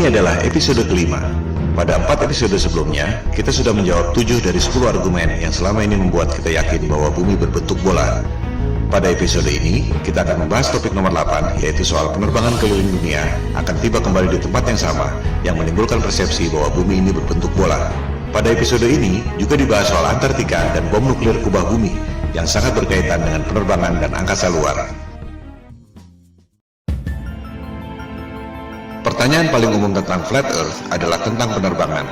Ini adalah episode kelima. Pada 4 episode sebelumnya, kita sudah menjawab 7 dari 10 argumen yang selama ini membuat kita yakin bahwa bumi berbentuk bola. Pada episode ini, kita akan membahas topik nomor 8, yaitu soal penerbangan keliling dunia akan tiba kembali di tempat yang sama, yang menimbulkan persepsi bahwa bumi ini berbentuk bola. Pada episode ini, juga dibahas soal Antartika dan bom nuklir kubah bumi, yang sangat berkaitan dengan penerbangan dan angkasa luar. Pertanyaan paling umum tentang flat earth adalah tentang penerbangan.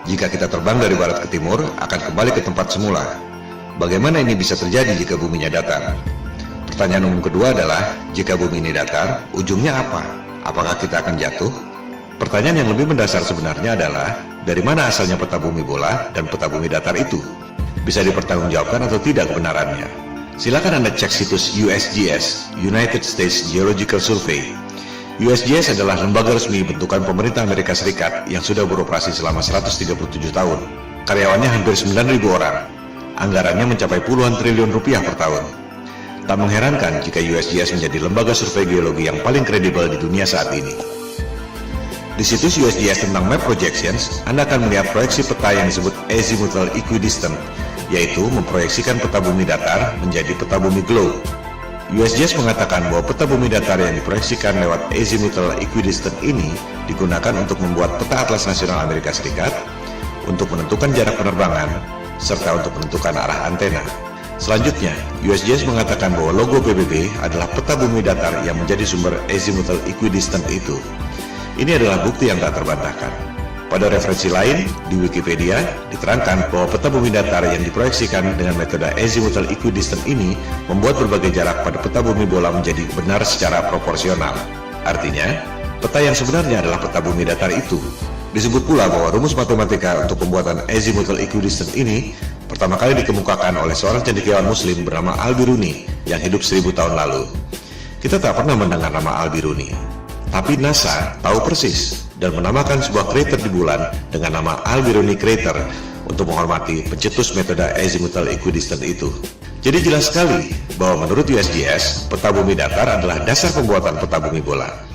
Jika kita terbang dari barat ke timur, akan kembali ke tempat semula. Bagaimana ini bisa terjadi jika buminya datar? Pertanyaan umum kedua adalah, jika bumi ini datar, ujungnya apa? Apakah kita akan jatuh? Pertanyaan yang lebih mendasar sebenarnya adalah, dari mana asalnya peta bumi bola dan peta bumi datar itu? Bisa dipertanggungjawabkan atau tidak kebenarannya? Silakan Anda cek situs USGS, United States Geological Survey. USGS adalah lembaga resmi bentukan pemerintah Amerika Serikat yang sudah beroperasi selama 137 tahun. Karyawannya hampir 9.000 orang. Anggarannya mencapai puluhan triliun rupiah per tahun. Tak mengherankan jika USGS menjadi lembaga survei geologi yang paling kredibel di dunia saat ini. Di situs USGS tentang map projections, Anda akan melihat proyeksi peta yang disebut azimuthal equidistant, yaitu memproyeksikan peta bumi datar menjadi peta bumi globe. USGS mengatakan bahwa peta bumi datar yang diproyeksikan lewat azimuthal equidistant ini digunakan untuk membuat peta atlas nasional Amerika Serikat, untuk menentukan jarak penerbangan, serta untuk menentukan arah antena. Selanjutnya, USGS mengatakan bahwa logo PBB adalah peta bumi datar yang menjadi sumber azimuthal equidistant itu. Ini adalah bukti yang tak terbantahkan. Pada referensi lain, di Wikipedia, diterangkan bahwa peta bumi datar yang diproyeksikan dengan metode azimuthal equidistant ini membuat berbagai jarak pada peta bumi bola menjadi benar secara proporsional. Artinya, peta yang sebenarnya adalah peta bumi datar itu. Disebut pula bahwa rumus matematika untuk pembuatan azimuthal equidistant ini pertama kali dikemukakan oleh seorang cendekiawan muslim bernama Al-Biruni yang hidup 1000 tahun lalu. Kita tak pernah mendengar nama Al-Biruni, tapi NASA tahu persis dan menamakan sebuah krater di bulan dengan nama Al-Biruni Crater untuk menghormati pencetus metode azimuthal equidistant itu. Jadi jelas sekali bahwa menurut USGS, peta bumi datar adalah dasar pembuatan peta bumi bola.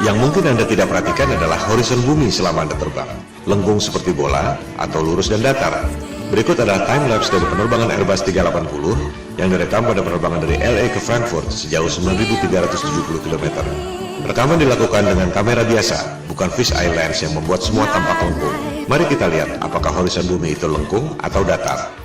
Yang mungkin Anda tidak perhatikan adalah horizon bumi selama Anda terbang. Lengkung seperti bola atau lurus dan datar. Berikut adalah time-lapse dari penerbangan Airbus 380 yang direkam pada penerbangan dari LA ke Frankfurt sejauh 9.370 km. Rekaman dilakukan dengan kamera biasa, bukan fisheye lens yang membuat semua tampak lengkung. Mari kita lihat apakah horizon bumi itu lengkung atau datar.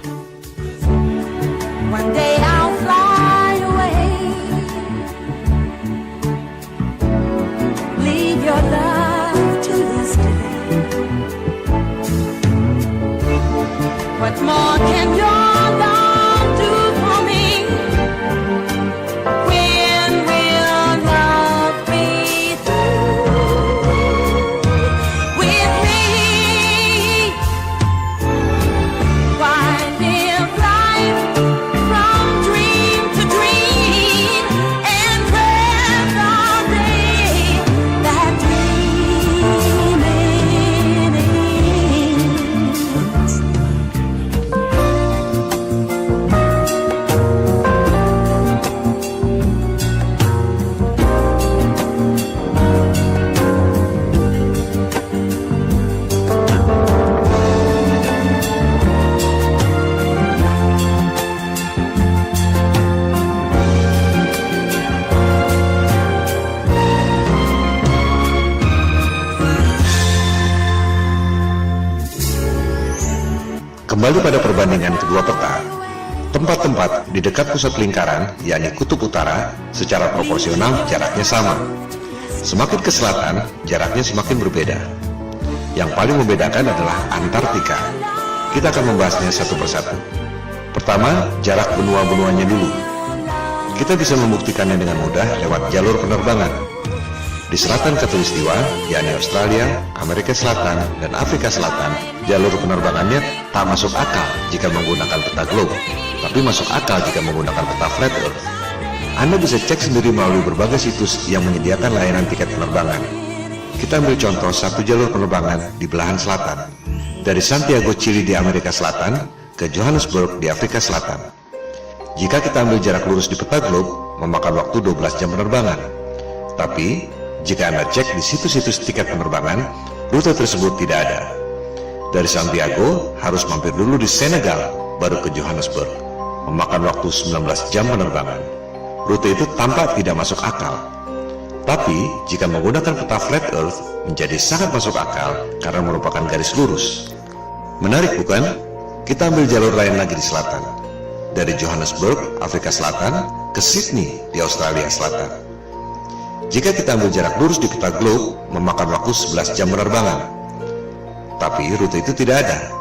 What more can your love do for me? When will love be through with me? Why live life from Kembali pada perbandingan kedua peta, tempat-tempat di dekat pusat lingkaran, yakni kutub utara, secara proporsional jaraknya sama. Semakin ke selatan, jaraknya semakin berbeda. Yang paling membedakan adalah Antartika. Kita akan membahasnya satu persatu. Pertama, jarak benua-benuanya dulu. Kita bisa membuktikannya dengan mudah lewat jalur penerbangan. Di selatan Khatulistiwa, yakni Australia, Amerika Selatan, dan Afrika Selatan, jalur penerbangannya tak masuk akal jika menggunakan peta globe, tapi masuk akal jika menggunakan peta flat earth. Anda bisa cek sendiri melalui berbagai situs yang menyediakan layanan tiket penerbangan. Kita ambil contoh satu jalur penerbangan di belahan selatan, dari Santiago, Chili di Amerika Selatan ke Johannesburg di Afrika Selatan. Jika kita ambil jarak lurus di peta globe, memakan waktu 12 jam penerbangan. Tapi, jika Anda cek di situs-situs tiket penerbangan, rute tersebut tidak ada. Dari Santiago, harus mampir dulu di Senegal, baru ke Johannesburg, memakan waktu 19 jam penerbangan. Rute itu tampak tidak masuk akal. Tapi, jika menggunakan peta flat earth, menjadi sangat masuk akal karena merupakan garis lurus. Menarik bukan? Kita ambil jalur lain lagi di selatan. Dari Johannesburg, Afrika Selatan, ke Sydney di Australia Selatan. Jika kita ambil jarak lurus di peta globe, memakan waktu 11 jam penerbangan. Tapi rute itu tidak ada.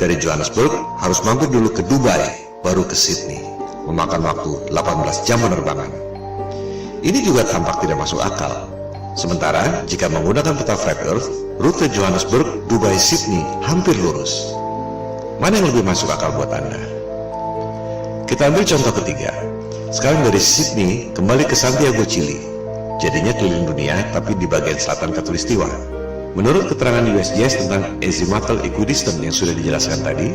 Dari Johannesburg, harus mampir dulu ke Dubai, baru ke Sydney, memakan waktu 18 jam penerbangan. Ini juga tampak tidak masuk akal. Sementara, jika menggunakan peta flat earth, rute Johannesburg, Dubai, Sydney hampir lurus. Mana yang lebih masuk akal buat Anda? Kita ambil contoh ketiga. Sekarang dari Sydney, kembali ke Santiago, Chili. Jadinya keliling dunia, tapi di bagian selatan Khatulistiwa. Menurut keterangan USGS tentang azimuthal equidistant yang sudah dijelaskan tadi,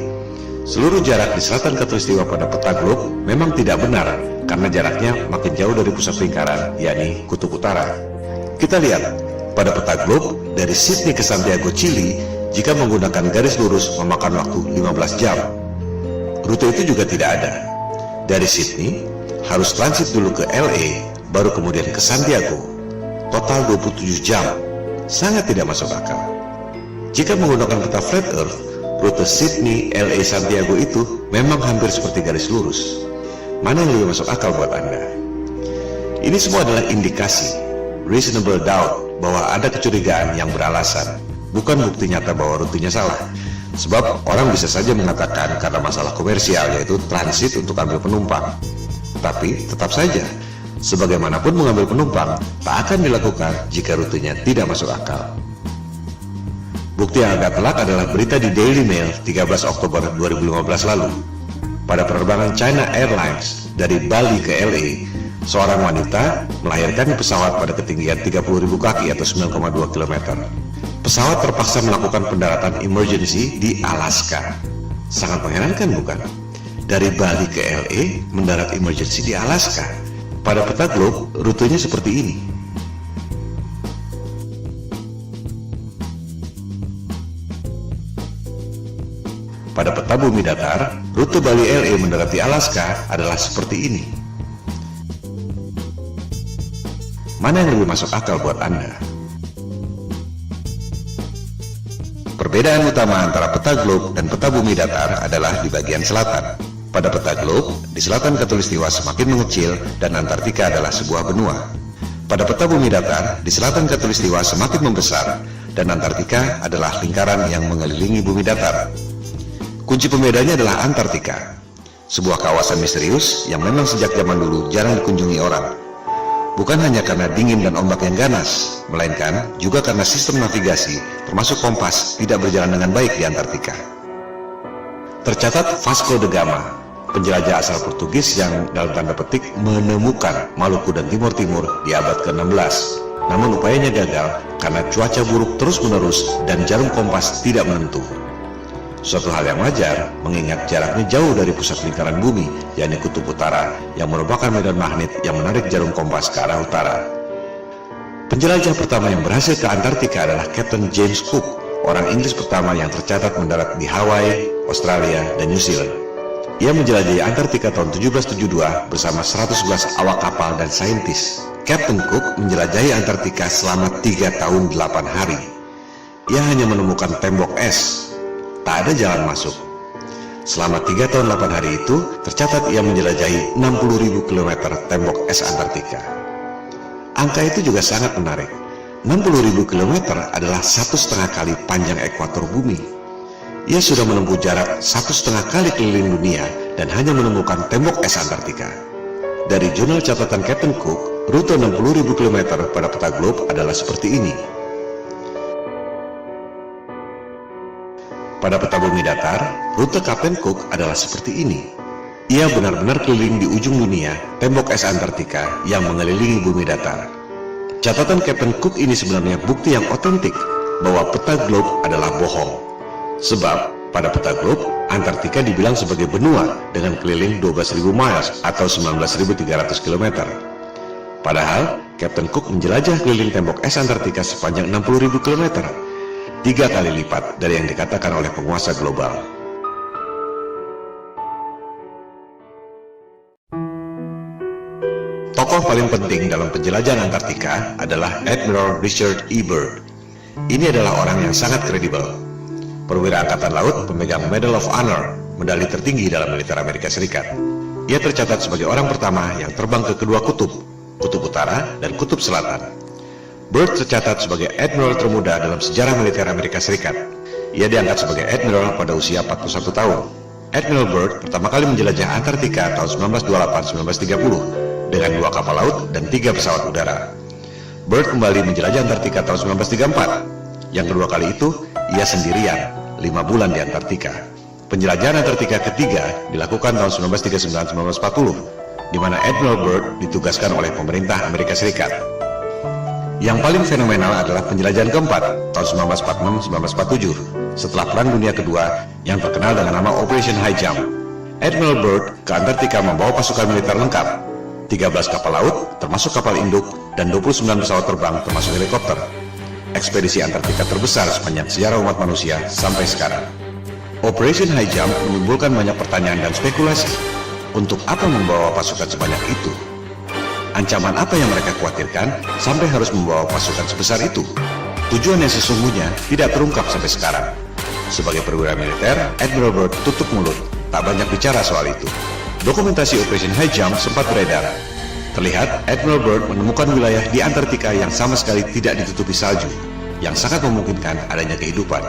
seluruh jarak di selatan Khatulistiwa pada peta globe memang tidak benar karena jaraknya makin jauh dari pusat lingkaran, yakni kutub utara. Kita lihat, pada peta globe, dari Sydney ke Santiago, Chili, jika menggunakan garis lurus memakan waktu 15 jam. Rute itu juga tidak ada. Dari Sydney, harus transit dulu ke LA, baru kemudian ke Santiago. Total 27 jam. Sangat tidak masuk akal. Jika menggunakan peta flat earth, rute Sydney, LA, Santiago itu memang hampir seperti garis lurus. Mana yang lebih masuk akal buat Anda? Ini semua adalah indikasi, reasonable doubt, bahwa ada kecurigaan yang beralasan, bukan bukti nyata bahwa rutenya salah. Sebab orang bisa saja mengatakan karena masalah komersial, yaitu transit untuk ambil penumpang. Tapi tetap saja, sebagaimanapun mengambil penumpang, tak akan dilakukan jika rutenya tidak masuk akal. Bukti yang agak telak adalah berita di Daily Mail 13 Oktober 2015 lalu. Pada penerbangan China Airlines dari Bali ke LA, seorang wanita melahirkan di pesawat pada ketinggian 30.000 kaki atau 9,2 km. Pesawat terpaksa melakukan pendaratan emergency di Alaska. Sangat mengherankan bukan? Dari Bali ke LA, mendarat emergency di Alaska. Pada peta globe, rutenya seperti ini. Pada peta bumi datar, rute Bali LA mendarat di Alaska adalah seperti ini. Mana yang lebih masuk akal buat Anda? Perbedaan utama antara peta globe dan peta bumi datar adalah di bagian selatan. Pada peta globe, di selatan Khatulistiwa semakin mengecil dan Antartika adalah sebuah benua. Pada peta bumi datar, di selatan Khatulistiwa semakin membesar dan Antartika adalah lingkaran yang mengelilingi bumi datar. Kunci pembedanya adalah Antartika, sebuah kawasan misterius yang memang sejak zaman dulu jarang dikunjungi orang. Bukan hanya karena dingin dan ombak yang ganas, melainkan juga karena sistem navigasi, termasuk kompas, tidak berjalan dengan baik di Antartika. Tercatat Vasco da Gama, penjelajah asal Portugis yang dalam tanda petik menemukan Maluku dan Timur Timur di abad ke-16. Namun upayanya gagal karena cuaca buruk terus-menerus dan jarum kompas tidak menentu. Suatu hal yang wajar mengingat jaraknya jauh dari pusat lingkaran bumi, yakni kutub utara, yang merupakan medan magnet yang menarik jarum kompas ke arah utara. Penjelajah pertama yang berhasil ke Antartika adalah Captain James Cook, orang Inggris pertama yang tercatat mendarat di Hawaii, Australia, dan New Zealand. Ia menjelajahi Antartika tahun 1772 bersama 111 awak kapal dan saintis. Captain Cook menjelajahi Antartika selama 3 tahun 8 hari. Ia hanya menemukan tembok es. Tak ada jalan masuk. Selama 3 tahun 8 hari itu, tercatat ia menjelajahi 60.000 km tembok es Antartika. Angka itu juga sangat menarik. 60.000 km adalah 1,5 kali panjang ekuator bumi. Ia sudah menempuh jarak 1,5 kali keliling dunia dan hanya menemukan tembok es Antartika. Dari jurnal catatan Captain Cook, rute 60.000 km pada peta globe adalah seperti ini. Pada peta bumi datar, rute Captain Cook adalah seperti ini. Ia benar-benar keliling di ujung dunia, tembok es Antartika yang mengelilingi bumi datar. Catatan Captain Cook ini sebenarnya bukti yang otentik bahwa peta globe adalah bohong. Sebab, pada peta globe, Antartika dibilang sebagai benua dengan keliling 12.000 miles atau 19.300 km. Padahal, Captain Cook menjelajah keliling tembok es Antartika sepanjang 60.000 km. 3 kali lipat dari yang dikatakan oleh penguasa global. Tokoh paling penting dalam penjelajahan Antartika adalah Admiral Richard E. Byrd. Ini adalah orang yang sangat kredibel. Perwira Angkatan Laut pemegang Medal of Honor, medali tertinggi dalam militer Amerika Serikat. Ia tercatat sebagai orang pertama yang terbang ke kedua kutub, kutub utara dan kutub selatan. Byrd tercatat sebagai admiral termuda dalam sejarah militer Amerika Serikat. Ia diangkat sebagai admiral pada usia 41 tahun. Admiral Byrd pertama kali menjelajah Antartika tahun 1928-1930 dengan 2 kapal laut dan 3 pesawat udara. Byrd kembali menjelajah Antartika tahun 1934. Yang kedua kali itu, ia sendirian, 5 bulan di Antartika. Penjelajahan Antartika ketiga dilakukan tahun 1939-1940, di mana Admiral Byrd ditugaskan oleh pemerintah Amerika Serikat. Yang paling fenomenal adalah penjelajahan keempat tahun 1946-1947 setelah Perang Dunia Kedua yang terkenal dengan nama Operation High Jump. Admiral Byrd ke Antartika membawa pasukan militer lengkap, 13 kapal laut termasuk kapal induk dan 29 pesawat terbang termasuk helikopter. Ekspedisi Antartika terbesar sepanjang sejarah umat manusia sampai sekarang. Operation High Jump menimbulkan banyak pertanyaan dan spekulasi. Untuk apa membawa pasukan sebanyak itu? Ancaman apa yang mereka khawatirkan sampai harus membawa pasukan sebesar itu? Tujuan yang sesungguhnya tidak terungkap sampai sekarang. Sebagai perwira militer, Admiral Byrd tutup mulut, tak banyak bicara soal itu. Dokumentasi Operation High Jump sempat beredar. Terlihat Admiral Byrd menemukan wilayah di Antartika yang sama sekali tidak ditutupi salju, yang sangat memungkinkan adanya kehidupan.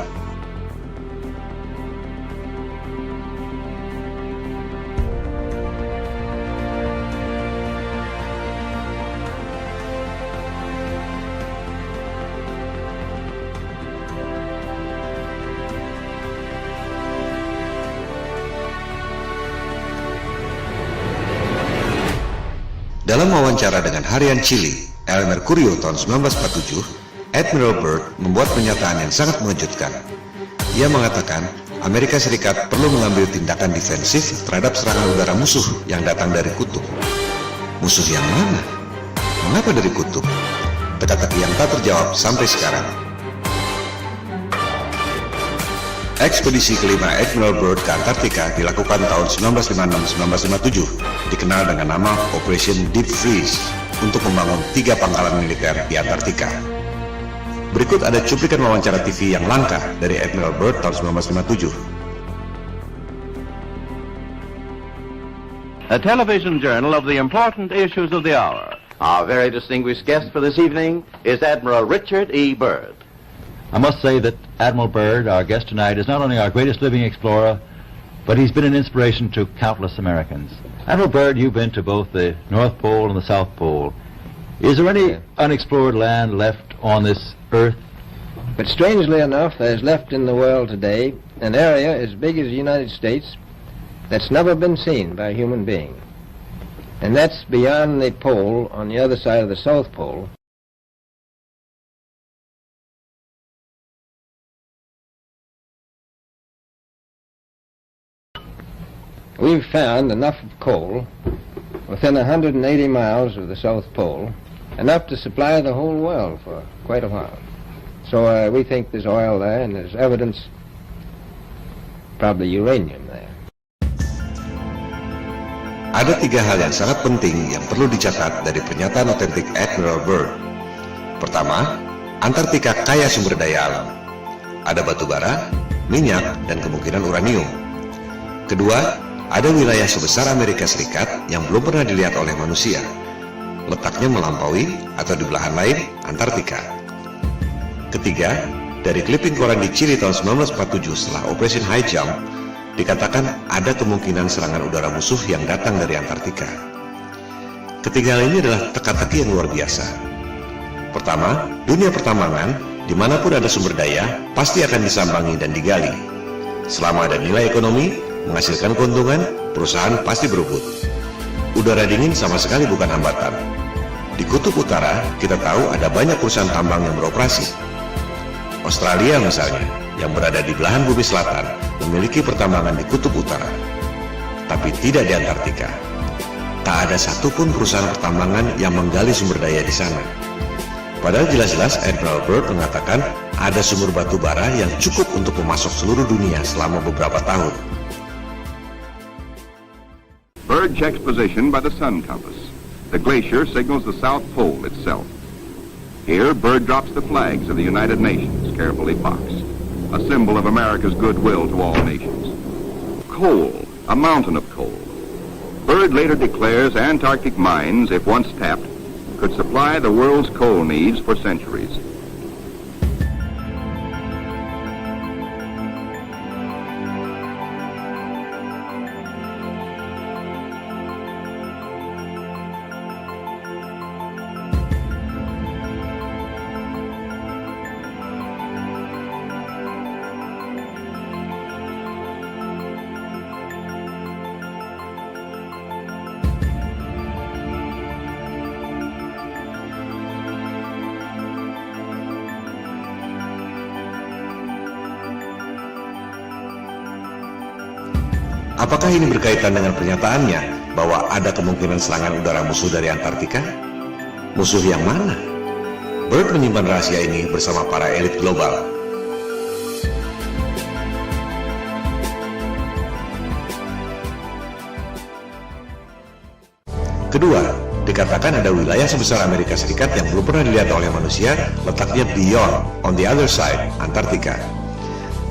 Dalam wawancara dengan harian Chile, El Mercurio tahun 1947, Admiral Byrd membuat pernyataan yang sangat mengejutkan. Ia mengatakan, Amerika Serikat perlu mengambil tindakan defensif terhadap serangan udara musuh yang datang dari kutub. Musuh yang mana? Mengapa dari kutub? Teka-teki yang tak terjawab sampai sekarang. Ekspedisi kelima Admiral Byrd ke Antartika dilakukan tahun 1956-1957, dikenal dengan nama Operation Deep Freeze, untuk membangun 3 pangkalan militer di Antartika. Berikut ada cuplikan wawancara TV yang langka dari Admiral Byrd tahun 1957. A television journal of the important issues of the hour. Our very distinguished guest for this evening is Admiral Richard E. Byrd. I must say that Admiral Byrd, our guest tonight, is not only our greatest living explorer, but he's been an inspiration to countless Americans. Admiral Byrd, you've been to both the North Pole and the South Pole. Is there any unexplored land left on this Earth? But strangely enough, there's left in the world today an area as big as the United States that's never been seen by a human being. And that's beyond the pole on the other side of the South Pole. We've found enough of coal within 180 miles of the South Pole, enough to supply the whole world for quite a while. So we think there's oil there, and there's evidence, probably uranium there. Ada 3 hal yang sangat penting yang perlu dicatat dari pernyataan otentik Admiral Byrd. Pertama, Antartika kaya sumber daya alam. Ada batu bara, minyak, dan kemungkinan uranium. Kedua, ada wilayah sebesar Amerika Serikat yang belum pernah dilihat oleh manusia. Letaknya melampaui atau di belahan lain Antartika. Ketiga, dari clipping koran di Chili tahun 1947 setelah Operation High Jump, dikatakan ada kemungkinan serangan udara musuh yang datang dari Antartika. Ketiga hal ini adalah teka-teki yang luar biasa. Pertama, dunia pertambangan, dimanapun ada sumber daya, pasti akan disambangi dan digali. Selama ada nilai ekonomi, menghasilkan keuntungan, perusahaan pasti berebut. Udara dingin sama sekali bukan hambatan. Di Kutub Utara, kita tahu ada banyak perusahaan tambang yang beroperasi. Australia misalnya, yang berada di belahan bumi selatan, memiliki pertambangan di Kutub Utara, tapi tidak di Antartika. Tak ada satupun perusahaan pertambangan yang menggali sumber daya di sana. Padahal jelas-jelas Admiral Byrd mengatakan ada sumber batu bara yang cukup untuk memasok seluruh dunia selama beberapa tahun. Byrd checks position by the sun compass. The glacier signals the South Pole itself. Here, Byrd drops the flags of the United Nations, carefully boxed, a symbol of America's goodwill to all nations. Coal, a mountain of coal. Byrd later declares Antarctic mines, if once tapped, could supply the world's coal needs for centuries. Apakah ini berkaitan dengan pernyataannya bahwa ada kemungkinan serangan udara musuh dari Antartika? Musuh yang mana? Byrd menyimpan rahasia ini bersama para elit global. Kedua, dikatakan ada wilayah sebesar Amerika Serikat yang belum pernah dilihat oleh manusia, letaknya beyond, on the other side, Antartika.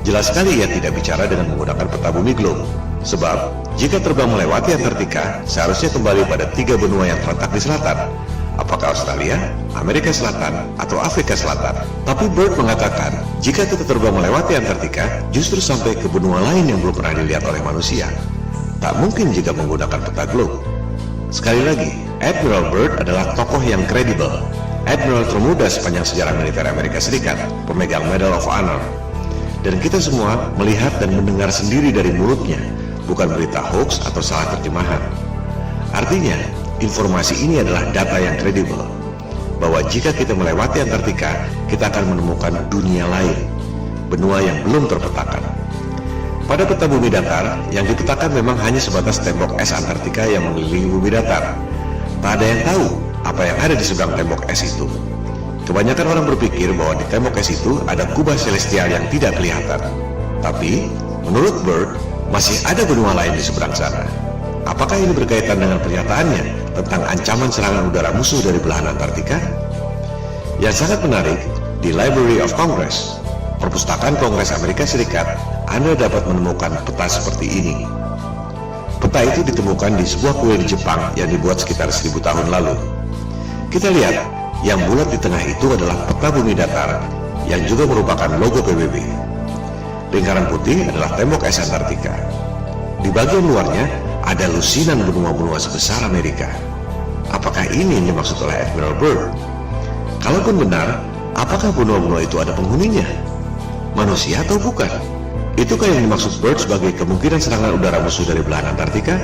Jelas sekali ia tidak bicara dengan menggunakan peta bumi globe. Sebab, jika terbang melewati Antartika, seharusnya kembali pada 3 benua yang terletak di selatan. Apakah Australia, Amerika Selatan, atau Afrika Selatan? Tapi Byrd mengatakan, jika kita terbang melewati Antartika, justru sampai ke benua lain yang belum pernah dilihat oleh manusia. Tak mungkin jika menggunakan peta globe. Sekali lagi, Admiral Byrd adalah tokoh yang kredibel. Admiral termuda sepanjang sejarah militer Amerika Serikat, pemegang Medal of Honor. Dan kita semua melihat dan mendengar sendiri dari mulutnya, bukan berita hoax atau salah terjemahan. Artinya, informasi ini adalah data yang kredibel, bahwa jika kita melewati Antartika, kita akan menemukan dunia lain, benua yang belum terpetakan. Pada peta bumi datar, yang dipetakan memang hanya sebatas tembok es Antartika yang mengelilingi bumi datar. Tak ada yang tahu apa yang ada di seberang tembok es itu. Kebanyakan orang berpikir bahwa di tembok es itu ada kubah celestial yang tidak kelihatan. Tapi, menurut Byrd, masih ada benua lain di seberang sana. Apakah ini berkaitan dengan pernyataannya tentang ancaman serangan udara musuh dari belahan Antartika? Yang sangat menarik, di Library of Congress, Perpustakaan Kongres Amerika Serikat, Anda dapat menemukan peta seperti ini. Peta itu ditemukan di sebuah kuil di Jepang yang dibuat sekitar 1000 tahun lalu. Kita lihat, yang bulat di tengah itu adalah peta bumi datar, yang juga merupakan logo PBB. Lingkaran putih adalah tembok es Antartika. Di bagian luarnya ada lusinan benua-benua sebesar Amerika. Apakah ini yang dimaksud oleh Admiral Byrd? Kalaupun benar, apakah benua-benua itu ada penghuninya? Manusia atau bukan? Itukah yang dimaksud Byrd sebagai kemungkinan serangan udara musuh dari belahan Antartika?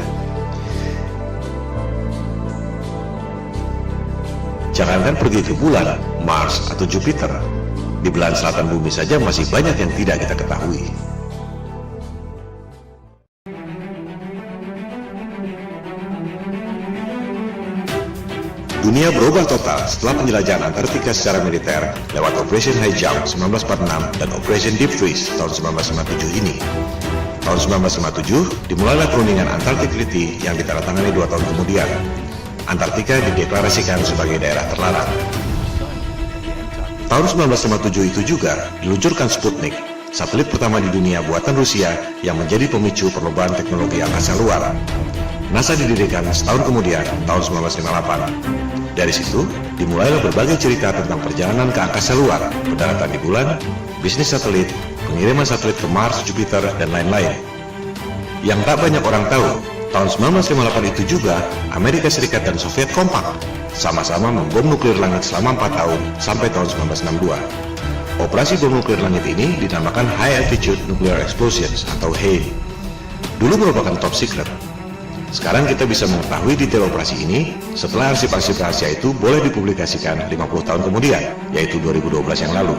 Jangankan pergi ke bulan, Mars, atau Jupiter. Di belahan selatan bumi saja masih banyak yang tidak kita ketahui. Dunia berubah total setelah penjelajahan Antartika secara militer lewat Operation High Jump 1946 dan Operation Deep Freeze tahun 1957 ini. Tahun 1957 dimulailah perundingan Antarctic Treaty yang ditandatangani 2 tahun kemudian. Antartika dideklarasikan sebagai daerah terlarang. Tahun 1957 itu juga diluncurkan Sputnik, satelit pertama di dunia buatan Rusia yang menjadi pemicu perlombaan teknologi angkasa luar. NASA didirikan setahun kemudian, tahun 1958. Dari situ, dimulailah berbagai cerita tentang perjalanan ke angkasa luar, pendaratan di bulan, bisnis satelit, pengiriman satelit ke Mars, Jupiter, dan lain-lain. Yang tak banyak orang tahu, tahun 1958 itu juga, Amerika Serikat dan Soviet kompak, sama-sama membom nuklir langit selama 4 tahun, sampai tahun 1962. Operasi bom nuklir langit ini dinamakan High Altitude Nuclear Explosions atau HANE. Dulu merupakan top secret. Sekarang kita bisa mengetahui detail operasi ini setelah arsip-arsip rahasia itu boleh dipublikasikan 50 tahun kemudian, yaitu 2012 yang lalu.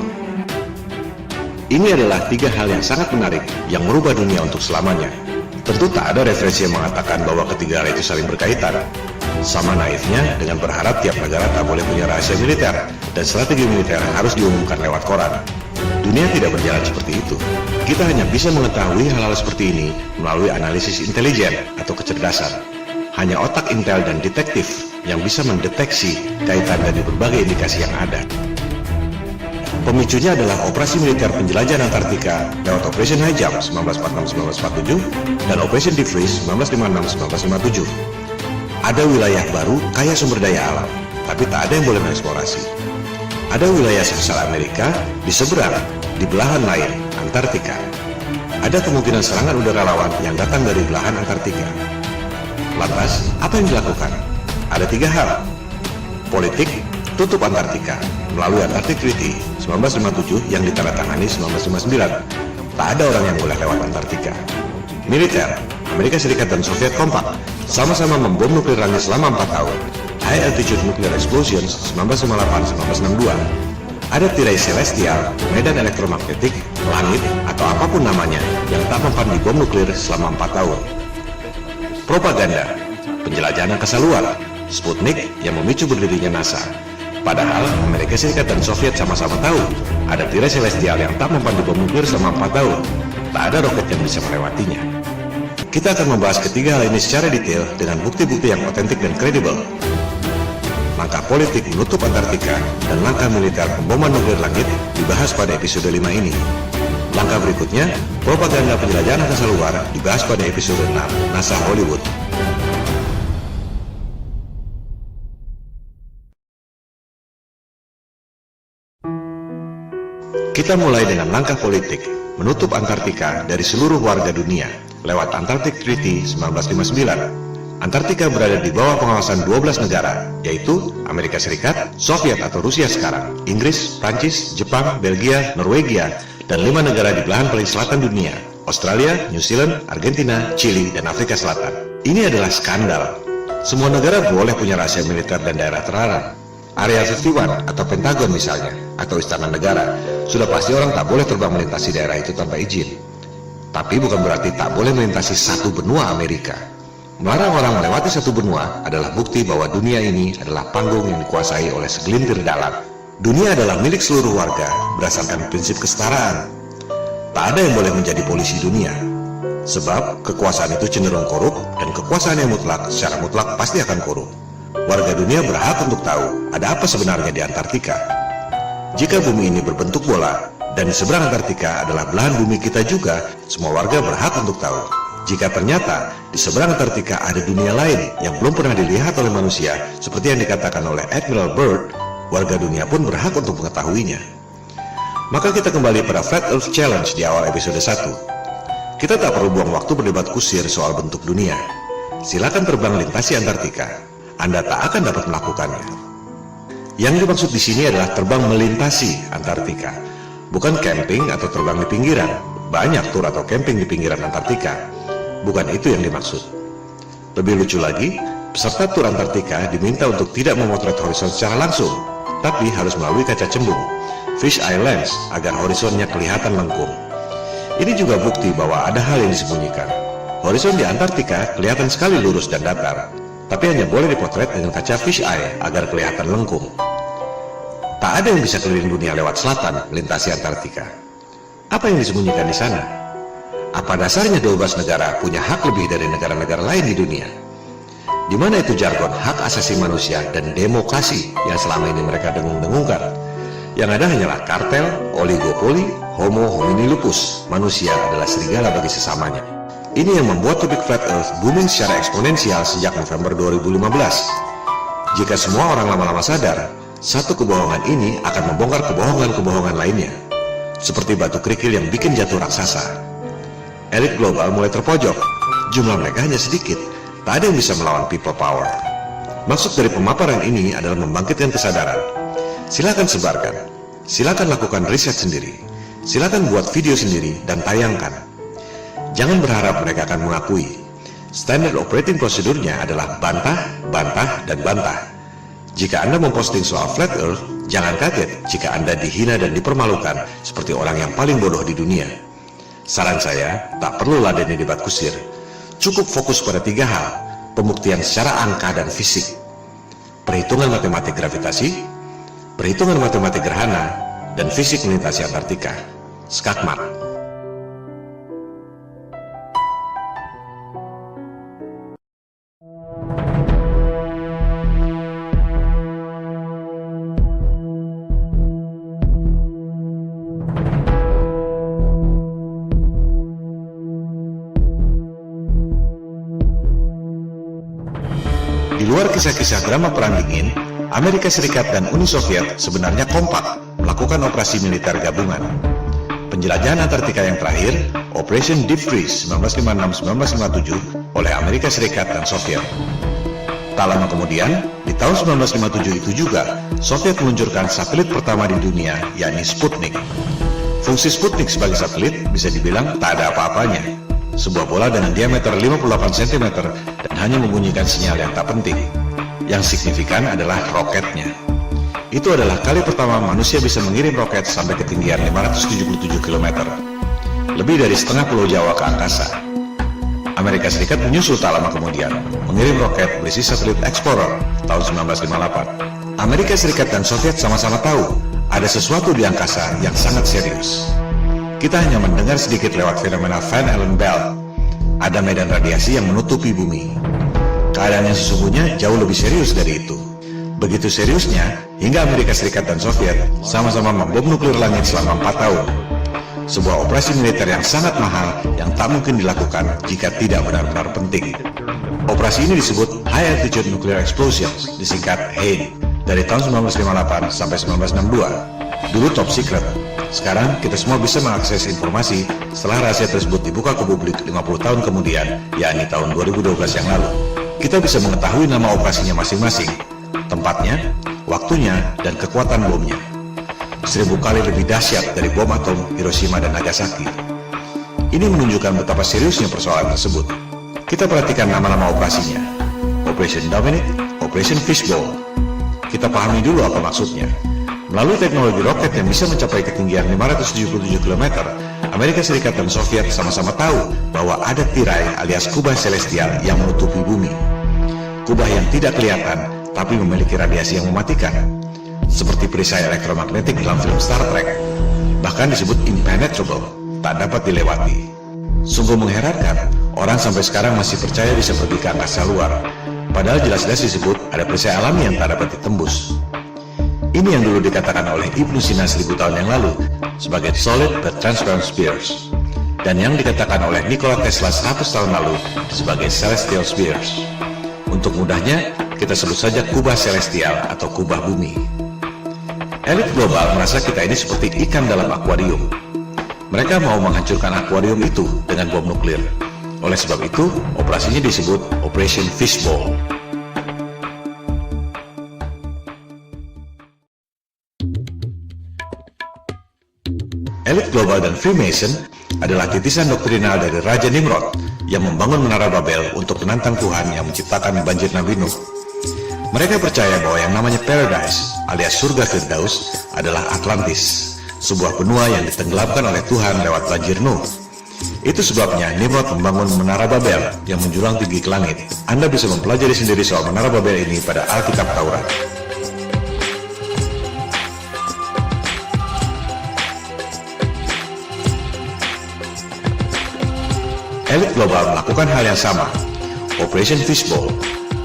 Ini adalah 3 hal yang sangat menarik yang merubah dunia untuk selamanya. Tentu tak ada referensi yang mengatakan bahwa ketiga hal itu saling berkaitan. Sama naifnya dengan berharap tiap negara tak boleh punya rahasia militer dan strategi militer harus diumumkan lewat koran. Dunia tidak berjalan seperti itu. Kita hanya bisa mengetahui hal-hal seperti ini melalui analisis intelijen atau kecerdasan. Hanya otak intel dan detektif yang bisa mendeteksi kaitan dari berbagai indikasi yang ada. Pemicunya adalah operasi militer penjelajahan Antartika lewat Operation High Jump 1946-1947 dan Operation Deep Freeze 1956-1957. Ada wilayah baru kaya sumber daya alam, tapi tak ada yang boleh mengeksplorasi. Ada wilayah sebesar Amerika di seberang, di belahan lain, Antartika. Ada kemungkinan serangan udara lawan yang datang dari belahan Antartika. Lantas, apa yang dilakukan? Ada 3 hal. Politik, tutup Antartika melalui Antarctic Treaty 1957 yang ditandatangani 1959. Tak ada orang yang boleh lewat Antartika. Militer, Amerika Serikat dan Soviet kompak, sama-sama membom nuklir langit selama 4 tahun. High Altitude Nuclear Explosions 1958-1962. Ada tirai celestial, medan elektromagnetik, langit, atau apapun namanya yang tak mempan di bom nuklir selama 4 tahun. Propaganda, penjelajahan angkasa luar, Sputnik yang memicu berdirinya NASA. Padahal Amerika Serikat dan Soviet sama-sama tahu ada tirai celestial yang tak mempan di bom nuklir selama 4 tahun. Tak ada roket yang bisa melewatinya. Kita akan membahas ketiga hal ini secara detail dengan bukti-bukti yang otentik dan kredibel. Langkah politik menutup Antartika dan langkah militer pemboman nuklir langit dibahas pada episode 5 ini. Langkah berikutnya, propaganda penjelajahan angkasa luar dibahas pada episode 6, NASA Hollywood. Kita mulai dengan langkah politik, menutup Antartika dari seluruh warga dunia lewat Antarctic Treaty 1959. Antartika berada di bawah pengawasan 12 negara, yaitu Amerika Serikat, Soviet atau Rusia sekarang, Inggris, Prancis, Jepang, Belgia, Norwegia, dan 5 negara di belahan paling selatan dunia, Australia, New Zealand, Argentina, Chili, dan Afrika Selatan. Ini adalah skandal. Semua negara boleh punya rahasia militer dan daerah terlarang. Area 51 atau Pentagon misalnya, atau Istana Negara, sudah pasti orang tak boleh terbang melintasi daerah itu tanpa izin. Tapi bukan berarti tak boleh melintasi satu benua Amerika. Melarang orang melewati satu benua adalah bukti bahwa dunia ini adalah panggung yang dikuasai oleh segelintir dalang. Dunia adalah milik seluruh warga berdasarkan prinsip kesetaraan. Tak ada yang boleh menjadi polisi dunia. Sebab kekuasaan itu cenderung korup dan kekuasaan yang mutlak secara mutlak pasti akan korup. Warga dunia berhak untuk tahu ada apa sebenarnya di Antartika. Jika bumi ini berbentuk bola dan di seberang Antartika adalah belahan bumi kita juga, semua warga berhak untuk tahu. Jika ternyata di seberang Antartika ada dunia lain yang belum pernah dilihat oleh manusia, seperti yang dikatakan oleh Admiral Byrd, warga dunia pun berhak untuk mengetahuinya. Maka kita kembali pada Flat Earth Challenge di awal episode 1. Kita tak perlu buang waktu berdebat kusir soal bentuk dunia. Silakan terbang lintasi Antartika. Anda tak akan dapat melakukannya. Yang dimaksud di sini adalah terbang melintasi Antartika, bukan camping atau terbang di pinggiran. Banyak tur atau camping di pinggiran Antartika. Bukan itu yang dimaksud. Lebih lucu lagi, peserta tur Antartika diminta untuk tidak memotret horizon secara langsung, tapi harus melalui kaca cembung, fish eye lens, agar horizonnya kelihatan lengkung. Ini juga bukti bahwa ada hal yang disembunyikan. Horizon di Antartika kelihatan sekali lurus dan datar, tapi hanya boleh dipotret dengan kaca fish eye agar kelihatan lengkung. Tak ada yang bisa keliling dunia lewat selatan melintasi Antartika. Apa yang disembunyikan di sana? Apa dasarnya 12 negara punya hak lebih dari negara-negara lain di dunia? Di mana itu jargon hak asasi manusia dan demokrasi yang selama ini mereka dengung-dengungkan? Yang ada hanyalah kartel, oligopoli, homo homini lupus. Manusia adalah serigala bagi sesamanya. Ini yang membuat topik Flat Earth booming secara eksponensial sejak November 2015. Jika semua orang lama-lama sadar, satu kebohongan ini akan membongkar kebohongan-kebohongan lainnya. Seperti batu kerikil yang bikin jatuh raksasa. Elit global mulai terpojok. Jumlah mereka hanya sedikit. Tak ada yang bisa melawan people power. Maksud dari pemaparan ini adalah membangkitkan kesadaran. Silakan sebarkan. Silakan lakukan riset sendiri. Silakan buat video sendiri dan tayangkan. Jangan berharap mereka akan mengakui. Standard operating prosedurnya adalah bantah, bantah, dan bantah. Jika Anda memposting soal Flat Earth, jangan kaget jika Anda dihina dan dipermalukan seperti orang yang paling bodoh di dunia. Saran saya, tak perlu ladeni debat kusir. Cukup fokus pada 3 hal, pembuktian secara angka dan fisik. Perhitungan matematik gravitasi, perhitungan matematik gerhana, dan fisik melintasi Antartika. Skakmat. Di luar kisah-kisah drama Perang Dingin, Amerika Serikat dan Uni Soviet sebenarnya kompak melakukan operasi militer gabungan. Penjelajahan Antartika yang terakhir, Operation Deep Freeze 1956-1957 oleh Amerika Serikat dan Soviet. Tak lama kemudian, di tahun 1957 itu juga, Soviet meluncurkan satelit pertama di dunia, yakni Sputnik. Fungsi Sputnik sebagai satelit bisa dibilang tak ada apa-apanya. Sebuah bola dengan diameter 58 cm dan hanya membunyikan sinyal yang tak penting. Yang signifikan adalah roketnya. Itu adalah kali pertama manusia bisa mengirim roket sampai ketinggian 577 km. Lebih dari setengah pulau Jawa ke angkasa. Amerika Serikat menyusul tak lama kemudian, mengirim roket berisi satelit Explorer tahun 1958. Amerika Serikat dan Soviet sama-sama tahu ada sesuatu di angkasa yang sangat serius. Kita hanya mendengar sedikit lewat fenomena Van Allen belt. Ada medan radiasi yang menutupi bumi. Keadaan yang sesungguhnya jauh lebih serius dari itu. Begitu seriusnya, hingga Amerika Serikat dan Soviet sama-sama membom nuklir langit selama 4 tahun. Sebuah operasi militer yang sangat mahal yang tak mungkin dilakukan jika tidak benar-benar penting. Operasi ini disebut High Altitude Nuclear Explosions, disingkat HANE, dari tahun 1958 sampai 1962. Dulu top secret. Sekarang kita semua bisa mengakses informasi setelah rahasia tersebut dibuka ke publik 50 tahun kemudian, yakni tahun 2012 yang lalu. Kita bisa mengetahui nama operasinya masing-masing, tempatnya, waktunya, dan kekuatan bomnya. 1000 kali lebih dahsyat dari bom atom Hiroshima dan Nagasaki. Ini menunjukkan betapa seriusnya persoalan tersebut. Kita perhatikan nama-nama operasinya. Operation Dominic, Operation Fishbowl. Kita pahami dulu apa maksudnya. Melalui teknologi roket yang bisa mencapai ketinggian 577 km, Amerika Serikat dan Soviet sama-sama tahu bahwa ada tirai alias kubah celestial yang menutupi bumi. Kubah yang tidak kelihatan, tapi memiliki radiasi yang mematikan. Seperti perisai elektromagnetik dalam film Star Trek. Bahkan disebut impenetrable, tak dapat dilewati. Sungguh mengherankan, orang sampai sekarang masih percaya bisa pergi ke angkasa luar. Padahal jelas-jelas disebut ada perisai alami yang tak dapat ditembus. Ini yang dulu dikatakan oleh Ibnu Sina 1000 tahun yang lalu sebagai solid but transparent spheres, dan yang dikatakan oleh Nikola Tesla 100 tahun lalu sebagai celestial spheres. Untuk mudahnya, kita sebut saja kubah celestial atau kubah bumi. Elit global merasa kita ini seperti ikan dalam akuarium. Mereka mau menghancurkan akuarium itu dengan bom nuklir. Oleh sebab itu, operasinya disebut Operation Fishbowl. Elit global dan Freemason adalah titisan doktrinal dari Raja Nimrod yang membangun Menara Babel untuk menantang Tuhan yang menciptakan banjir Nabi Nuh. Mereka percaya bahwa yang namanya Paradise alias surga Firdaus adalah Atlantis, sebuah benua yang ditenggelamkan oleh Tuhan lewat banjir Nuh. Itu sebabnya Nimrod membangun Menara Babel yang menjulang tinggi ke langit. Anda bisa mempelajari sendiri soal Menara Babel ini pada Alkitab Taurat. Elit global melakukan hal yang sama, Operation Fishbowl,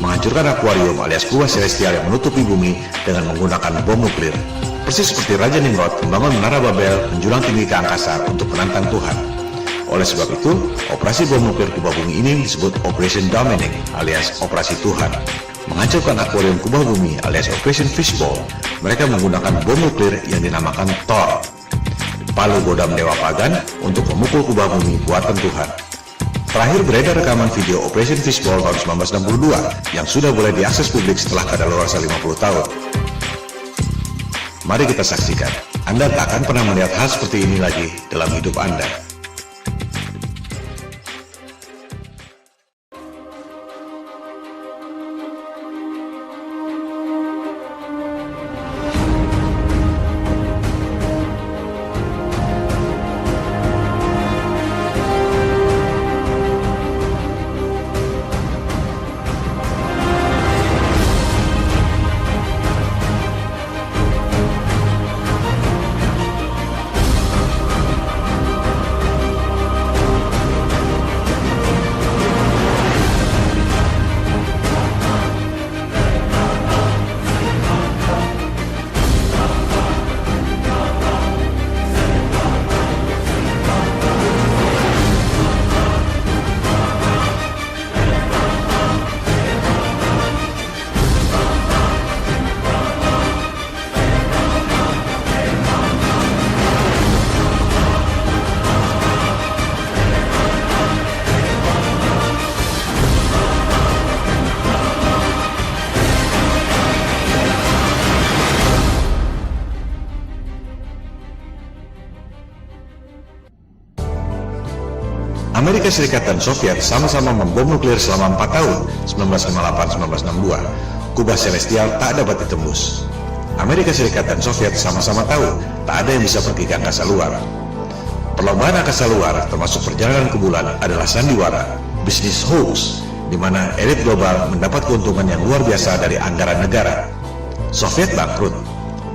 menghancurkan akuarium alias kubah celestial yang menutupi bumi dengan menggunakan bom nuklir. Persis seperti Raja Nimrod membangun menara Babel menjulang tinggi ke angkasa untuk menantang Tuhan. Oleh sebab itu, operasi bom nuklir kubah bumi ini disebut Operation Dominic alias Operasi Tuhan. Menghancurkan akuarium kubah bumi alias Operation Fishbowl, mereka menggunakan bom nuklir yang dinamakan Thor, palu godam dewa pagan, untuk memukul kubah bumi buatan Tuhan. Terakhir beredar rekaman video Operation Fishbowl tahun 1962 yang sudah boleh diakses publik setelah kadaluarsa 50 tahun. Mari kita saksikan. Anda tak akan pernah melihat hal seperti ini lagi dalam hidup Anda. Amerika Serikat dan Soviet sama-sama membom nuklir selama 4 tahun, 1958-1962. Kubah celestial tak dapat ditembus. Amerika Serikat dan Soviet sama-sama tahu tak ada yang bisa pergi ke angkasa luar. Perlombaan angkasa luar, termasuk perjalanan ke bulan, adalah sandiwara, bisnis hoax, di mana elit global mendapat keuntungan yang luar biasa dari anggaran negara. Soviet bangkrut,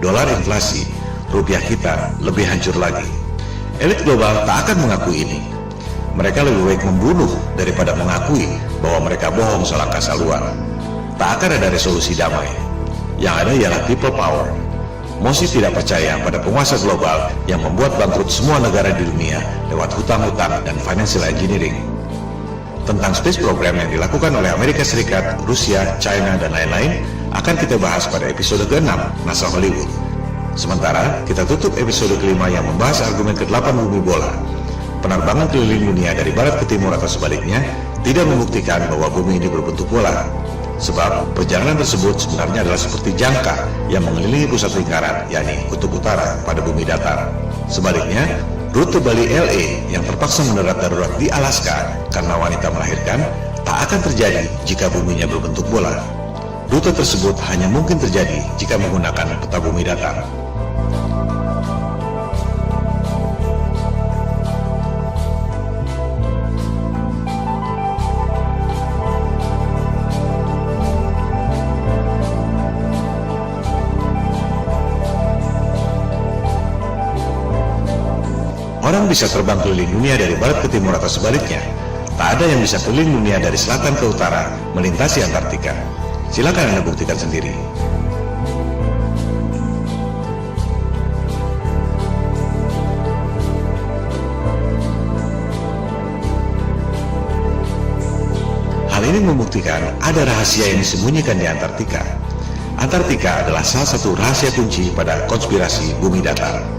dolar inflasi, rupiah kita lebih hancur lagi. Elit global tak akan mengakui ini. Mereka lebih baik membunuh daripada mengakui bahwa mereka bohong soal angkasa luar. Tak akan ada resolusi damai. Yang ada ialah people power. Mosi tidak percaya pada penguasa global yang membuat bangkrut semua negara di dunia lewat hutang-hutang dan financial engineering. Tentang space program yang dilakukan oleh Amerika Serikat, Rusia, China, dan lain-lain akan kita bahas pada episode ke-6 NASA Hollywood. Sementara kita tutup episode ke-5 yang membahas argumen ke-8 bumi bola. Penerbangan keliling dunia dari barat ke timur atau sebaliknya tidak membuktikan bahwa bumi ini berbentuk bola. Sebab perjalanan tersebut sebenarnya adalah seperti jangka yang mengelilingi pusat lingkaran, yakni kutub utara pada bumi datar. Sebaliknya, rute Bali LA yang terpaksa mendarat darurat di Alaska karena wanita melahirkan tak akan terjadi jika buminya berbentuk bola. Rute tersebut hanya mungkin terjadi jika menggunakan peta bumi datar. Orang bisa terbang keliling dunia dari barat ke timur atau sebaliknya. Tak ada yang bisa keliling dunia dari selatan ke utara melintasi Antartika. Silakan Anda buktikan sendiri. Hal ini membuktikan ada rahasia yang disembunyikan di Antartika. Antartika adalah salah satu rahasia kunci pada konspirasi bumi datar.